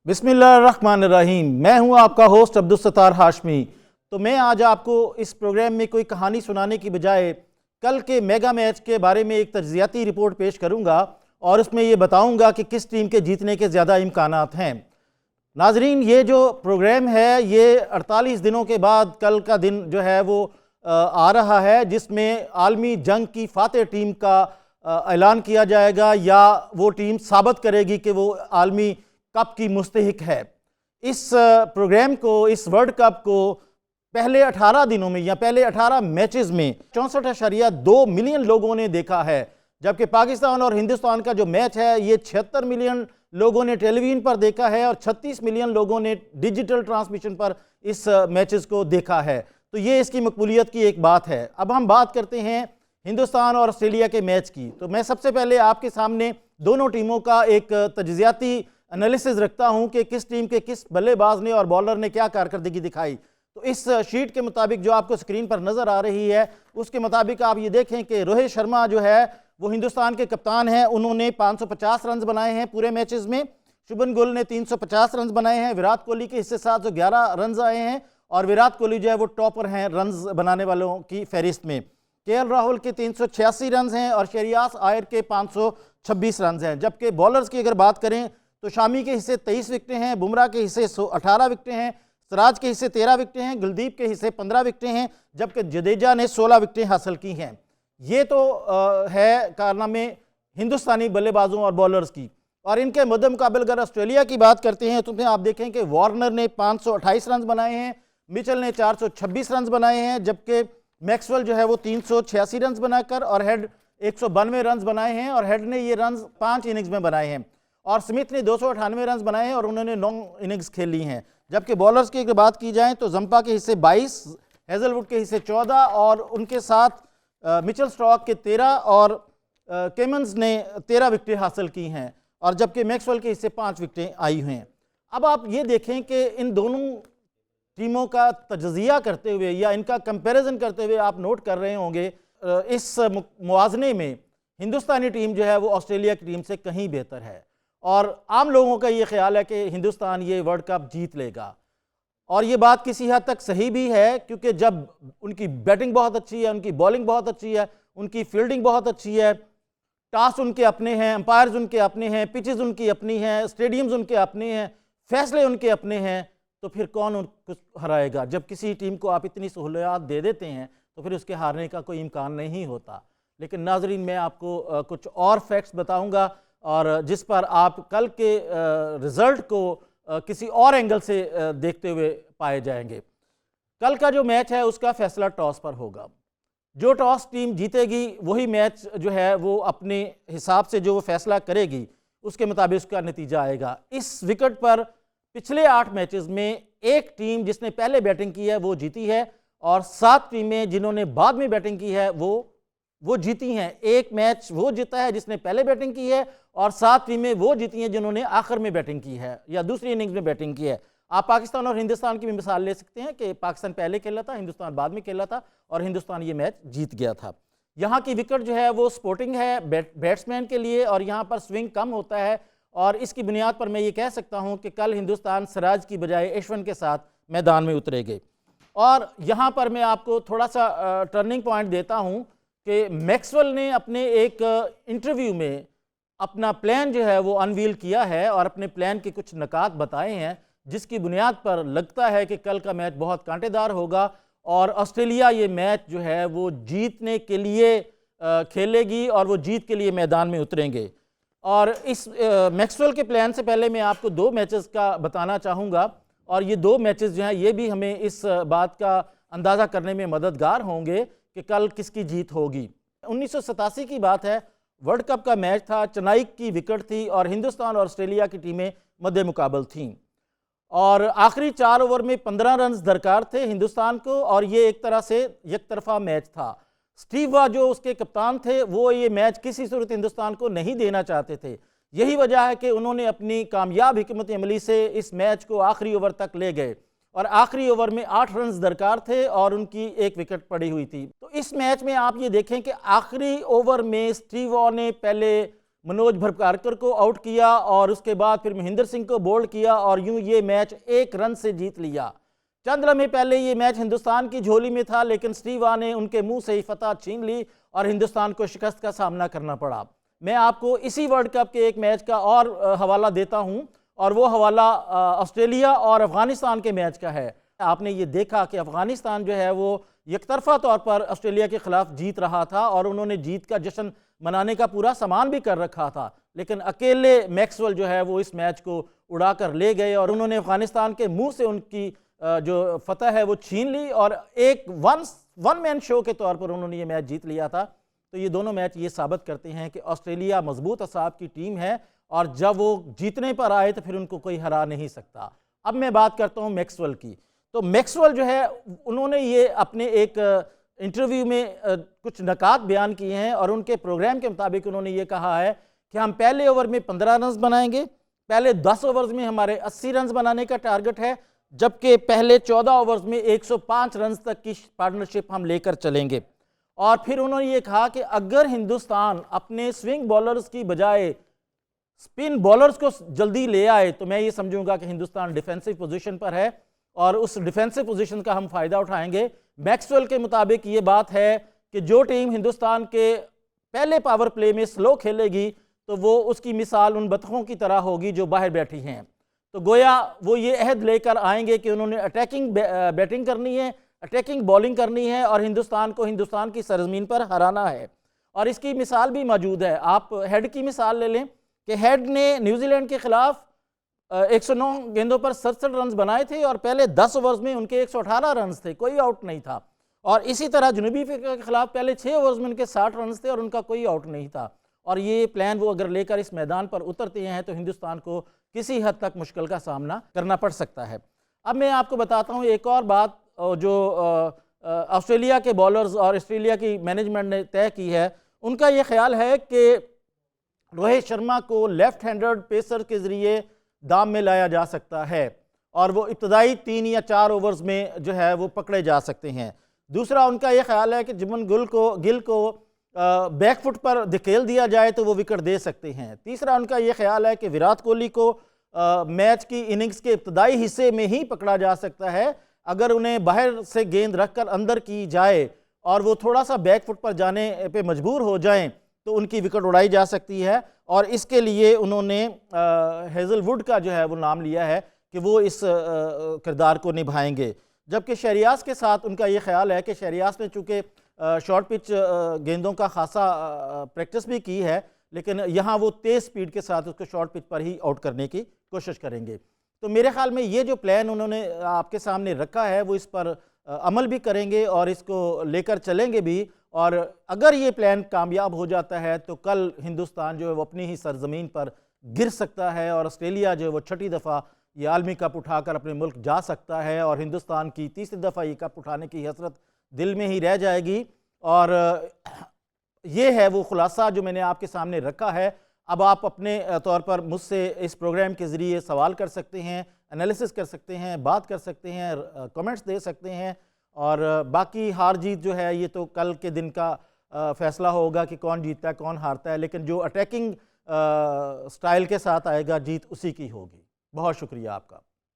बिस्मिल्लाहिर्रहमानिर्रहीम। मैं हूं आपका होस्ट अब्दुल सत्तार हाशमी। तो मैं आज आपको इस प्रोग्राम में कोई कहानी सुनाने की बजाय कल के मेगा मैच के बारे में एक तज्ज़ियाती रिपोर्ट पेश करूंगा और उसमें ये बताऊंगा कि किस टीम के जीतने के ज़्यादा इम्कानात हैं। नाजरीन, ये जो प्रोग्राम है ये 48 दिनों के बाद कल का दिन जो है वो आ रहा है, जिसमें आलमी जंग की फातेह टीम का ऐलान किया जाएगा या वो टीम साबित करेगी कि वो आलमी कप की मुस्तहिक है। इस प्रोग्राम को, इस वर्ल्ड कप को पहले 18 दिनों में या पहले 18 मैचेस में 64.2 मिलियन लोगों ने देखा है, जबकि पाकिस्तान और हिंदुस्तान का जो मैच है ये 76 मिलियन लोगों ने टेलीविजन पर देखा है और 36 मिलियन लोगों ने डिजिटल ट्रांसमिशन पर इस मैचेस को देखा है। तो ये इसकी मकबूलियत की एक बात है। अब हम बात करते हैं हिंदुस्तान और ऑस्ट्रेलिया के मैच की। तो मैं सबसे पहले आपके सामने दोनों टीमों का एक तज्ज़ियाती एनालिसिस रखता हूं कि किस टीम के किस बल्लेबाज ने और बॉलर ने क्या कारकर्दगी दिखाई। तो इस शीट के मुताबिक जो आपको स्क्रीन पर नजर आ रही है उसके मुताबिक आप ये देखें कि रोहित शर्मा जो है वो हिंदुस्तान के कप्तान हैं। उन्होंने 550 रन बनाए हैं पूरे मैचेस में। शुभन गिल ने 350 रन बनाए हैं। विराट कोहली के हिस्से 711 रन आए हैं और विराट कोहली जो है वो टॉपर हैं रन बनाने वालों की फहरिस्त में। केएल राहुल के 386 रन हैं और शहरियार आयर के 526 रन हैं। जबकि बॉलर्स की अगर बात करें तो शामी के हिस्से 23 विकेटें हैं, बुमराह के हिस्से 18 विकेटें हैं, सिराज के हिस्से 13 विकेटें हैं, कुलदीप के हिस्से 15 विकेटें हैं, जबकि जडेजा ने 16 विकेटें हासिल की हैं। ये तो है कारनामे हिंदुस्तानी बल्लेबाजों और बॉलर्स की। और इनके मद्दे मुकाबले अगर ऑस्ट्रेलिया की बात करते हैं तो आप देखें कि वार्नर ने 528 रन बनाए हैं, मिचेल ने 426 रन बनाए हैं, जबकि मैक्सवेल जो है वो 386 रन बनाकर और हेड 192 रन बनाए हैं और हेड ने ये रन 5 इनिंग्स में बनाए हैं और स्मिथ ने 298 रन बनाए हैं और उन्होंने 9 इनिंग्स खेली हैं। जबकि बॉलर्स की अगर बात की जाए तो जंपा के हिस्से 22, हेजलवुड के हिस्से 14 और उनके साथ मिचेल स्टॉक के 13 और केमन्स ने 13 विकेटें हासिल की हैं और जबकि मैक्सवेल के हिस्से 5 विकेटें आई हैं। अब आप ये देखें कि इन दोनों टीमों का तज्ज़िया करते हुए या इनका कंपैरिजन करते हुए आप नोट कर रहे होंगे इस मुवाज़ने में हिंदुस्तानी टीम जो है वो ऑस्ट्रेलिया की टीम से कहीं बेहतर है और आम लोगों का ये ख्याल है कि हिंदुस्तान ये वर्ल्ड कप जीत लेगा। और ये बात किसी हद तक सही भी है, क्योंकि जब उनकी बैटिंग बहुत अच्छी है, उनकी बॉलिंग बहुत अच्छी है, उनकी फील्डिंग बहुत अच्छी है, टॉस उनके अपने हैं, अंपायर्स उनके अपने हैं, पिचेस उनकी अपनी हैं, स्टेडियम्स उनके अपने हैं, फैसले उनके अपने हैं, तो फिर कौन उनको हराएगा। जब किसी टीम को आप इतनी सहूलियात दे देते हैं तो फिर उसके हारने का कोई इम्कान नहीं होता। लेकिन नाजरीन, मैं आपको कुछ और फैक्ट्स बताऊंगा और जिस पर आप कल के रिजल्ट को किसी और एंगल से देखते हुए पाए जाएंगे। कल का जो मैच है उसका फैसला टॉस पर होगा। जो टॉस टीम जीतेगी वही मैच जो है वो अपने हिसाब से जो वो फैसला करेगी उसके मुताबिक उसका नतीजा आएगा। इस विकेट पर पिछले 8 मैचेस में एक टीम जिसने पहले बैटिंग की है वो जीती है और 7 टीमें जिन्होंने बाद में बैटिंग की है वो जीती हैं। एक मैच वो जीता है जिसने पहले बैटिंग की है और 7 टीमें वो जीती हैं जिन्होंने आखिर में बैटिंग की है या दूसरी इनिंग्स में बैटिंग की है। आप पाकिस्तान और हिंदुस्तान की भी मिसाल ले सकते हैं कि पाकिस्तान पहले खेला था, हिंदुस्तान बाद में खेला था और हिंदुस्तान ये मैच जीत गया था। यहाँ की विकेट जो है वो स्पोर्टिंग है बैट्समैन के लिए और यहाँ पर स्विंग कम होता है और इसकी बुनियाद पर मैं ये कह सकता हूँ कि कल हिंदुस्तान सिराज की बजाय अश्विन के साथ मैदान में उतरेगी। और यहाँ पर मैं आपको थोड़ा सा टर्निंग पॉइंट देता हूँ कि मैक्सवेल ने अपने एक इंटरव्यू में अपना प्लान जो है वो अनवील किया है और अपने प्लान के कुछ नकात बताए हैं, जिसकी बुनियाद पर लगता है कि कल का मैच बहुत कांटेदार होगा और ऑस्ट्रेलिया ये मैच जो है वो जीतने के लिए खेलेगी और वो जीत के लिए मैदान में उतरेंगे। और इस मैक्सवेल के प्लान से पहले मैं आपको 2 मैचेस का बताना चाहूँगा और ये 2 मैचेस जो हैं ये भी हमें इस बात का अंदाज़ा करने में मददगार होंगे कि कल किसकी जीत होगी। 1987 की बात है, वर्ल्ड कप का मैच था, चेन्नई की विकेट थी और हिंदुस्तान और ऑस्ट्रेलिया की टीमें मद्दे मुकाबल थीं और आखिरी 4 ओवर में 15 रन दरकार थे हिंदुस्तान को और ये एक तरह से एक तरफा मैच था। स्टीव वॉ जो उसके कप्तान थे वो ये मैच किसी सूरत हिंदुस्तान को नहीं देना चाहते थे। यही वजह है कि उन्होंने अपनी कामयाब हिकमत अमली से इस मैच को आखिरी ओवर तक ले गए और आखिरी ओवर में 8 रन दरकार थे और उनकी 1 विकेट पड़ी हुई थी। तो इस मैच में आप ये देखें कि आखिरी ओवर में स्टीव वॉ ने पहले मनोज भरपारकर को आउट किया और उसके बाद फिर महेंद्र सिंह को बोल्ड किया और यूं ये मैच 1 रन से जीत लिया। चंद लम्हे पहले ये मैच हिंदुस्तान की झोली में था, लेकिन स्टीव वा ने उनके मुंह से ही फतह छीन ली और हिंदुस्तान को शिकस्त का सामना करना पड़ा। मैं आपको इसी वर्ल्ड कप के एक मैच का और हवाला देता हूं और वो हवाला ऑस्ट्रेलिया और अफगानिस्तान के मैच का है। आपने ये देखा कि अफगानिस्तान जो है वो एकतरफा तौर पर ऑस्ट्रेलिया के खिलाफ जीत रहा था और उन्होंने जीत का जश्न मनाने का पूरा सामान भी कर रखा था, लेकिन अकेले मैक्सवेल जो है वो इस मैच को उड़ा कर ले गए और उन्होंने अफगानिस्तान के मुंह से उनकी जो फतह है वो छीन ली और एक वन मैन शो के तौर पर उन्होंने ये मैच जीत लिया था। तो ये दोनों मैच ये साबित करते हैं कि ऑस्ट्रेलिया मजबूत असाब की टीम है और जब वो जीतने पर आए तो फिर उनको कोई हरा नहीं सकता। अब मैं बात करता हूँ मैक्सवेल की। तो मैक्सवेल जो है उन्होंने ये अपने एक इंटरव्यू में कुछ नकात बयान किए हैं और उनके प्रोग्राम के मुताबिक उन्होंने ये कहा है कि हम पहले ओवर में 15 रन बनाएंगे, पहले 10 ओवर्स में हमारे 80 रन बनाने का टारगेट है, जबकि पहले 14 ओवर्स में 105 रन तक की पार्टनरशिप हम लेकर चलेंगे। और फिर उन्होंने ये कहा कि अगर हिंदुस्तान अपने स्विंग बॉलर्स की बजाय स्पिन बॉलर्स को जल्दी ले आए तो मैं ये समझूंगा कि हिंदुस्तान डिफेंसिव पोजीशन पर है और उस डिफेंसिव पोजीशन का हम फायदा उठाएंगे। मैक्सवेल के मुताबिक ये बात है कि जो टीम हिंदुस्तान के पहले पावर प्ले में स्लो खेलेगी तो वो उसकी मिसाल उन बतखों की तरह होगी जो बाहर बैठी हैं। तो गोया वो ये अहद लेकर आएंगे कि उन्होंने अटैकिंग बैटिंग करनी है, अटैकिंग बॉलिंग करनी है और हिंदुस्तान को हिंदुस्तान की सरजमीन पर हराना है। और इसकी मिसाल भी मौजूद है। आप हेड की मिसाल ले लें कि हेड ने न्यूजीलैंड के खिलाफ 109 गेंदों पर 67 रन बनाए थे और पहले 10 ओवर्स में उनके 118 रन थे, कोई आउट नहीं था। और इसी तरह जनूबी अफ्रीका के खिलाफ पहले 6 ओवर्स में उनके 60 रन थे और उनका कोई आउट नहीं था। और ये प्लान वो अगर लेकर इस मैदान पर उतरते हैं तो हिंदुस्तान को किसी हद तक मुश्किल का सामना करना पड़ सकता है। अब मैं आपको बताता हूँ एक और बात जो ऑस्ट्रेलिया के बॉलर्स और ऑस्ट्रेलिया की मैनेजमेंट ने तय की है। उनका ये ख्याल है कि रोहित शर्मा को लेफ्ट हैंडेड पेसर के ज़रिए दाम में लाया जा सकता है और वो इब्तदाई 3 या 4 ओवर्स में जो है वो पकड़े जा सकते हैं। दूसरा उनका ये ख्याल है कि जिमन गिल को बैकफुट पर धकेल दिया जाए तो वो विकेट दे सकते हैं। तीसरा उनका ये ख्याल है कि विराट कोहली को मैच की इनिंग्स के इब्तदाई हिस्से में ही पकड़ा जा सकता है। अगर उन्हें बाहर से गेंद रखकर अंदर की जाए और वो थोड़ा सा बैकफुट पर जाने पे मजबूर हो जाएं तो उनकी विकेट उड़ाई जा सकती है। और इसके लिए उन्होंने हेजलवुड का जो है वो नाम लिया है कि वो इस किरदार को निभाएंगे। जबकि शहरियाज के साथ उनका ये ख्याल है कि शहरियाज ने चूँकि शॉर्ट पिच गेंदों का खासा प्रैक्टिस भी की है, लेकिन यहाँ वो तेज़ स्पीड के साथ उसको शॉर्ट पिच पर ही आउट करने की कोशिश करेंगे। तो मेरे ख्याल में ये जो प्लान उन्होंने आपके सामने रखा है वो इस पर अमल भी करेंगे और इसको लेकर चलेंगे भी। और अगर ये प्लान कामयाब हो जाता है तो कल हिंदुस्तान जो है वो अपनी ही सरजमीन पर गिर सकता है और ऑस्ट्रेलिया जो है वो 6ठी दफ़ा ये आलमी कप उठाकर अपने मुल्क जा सकता है और हिंदुस्तान की 3री दफ़ा ये कप उठाने की हसरत दिल में ही रह जाएगी। और ये है वो खुलासा जो मैंने आपके सामने रखा है। अब आप अपने तौर पर मुझसे इस प्रोग्राम के ज़रिए सवाल कर सकते हैं, एनालिसिस कर सकते हैं, बात कर सकते हैं, कमेंट्स दे सकते हैं। और बाकी हार जीत जो है ये तो कल के दिन का फैसला होगा कि कौन जीतता है कौन हारता है, लेकिन जो अटैकिंग स्टाइल के साथ आएगा जीत उसी की होगी। बहुत शुक्रिया आपका।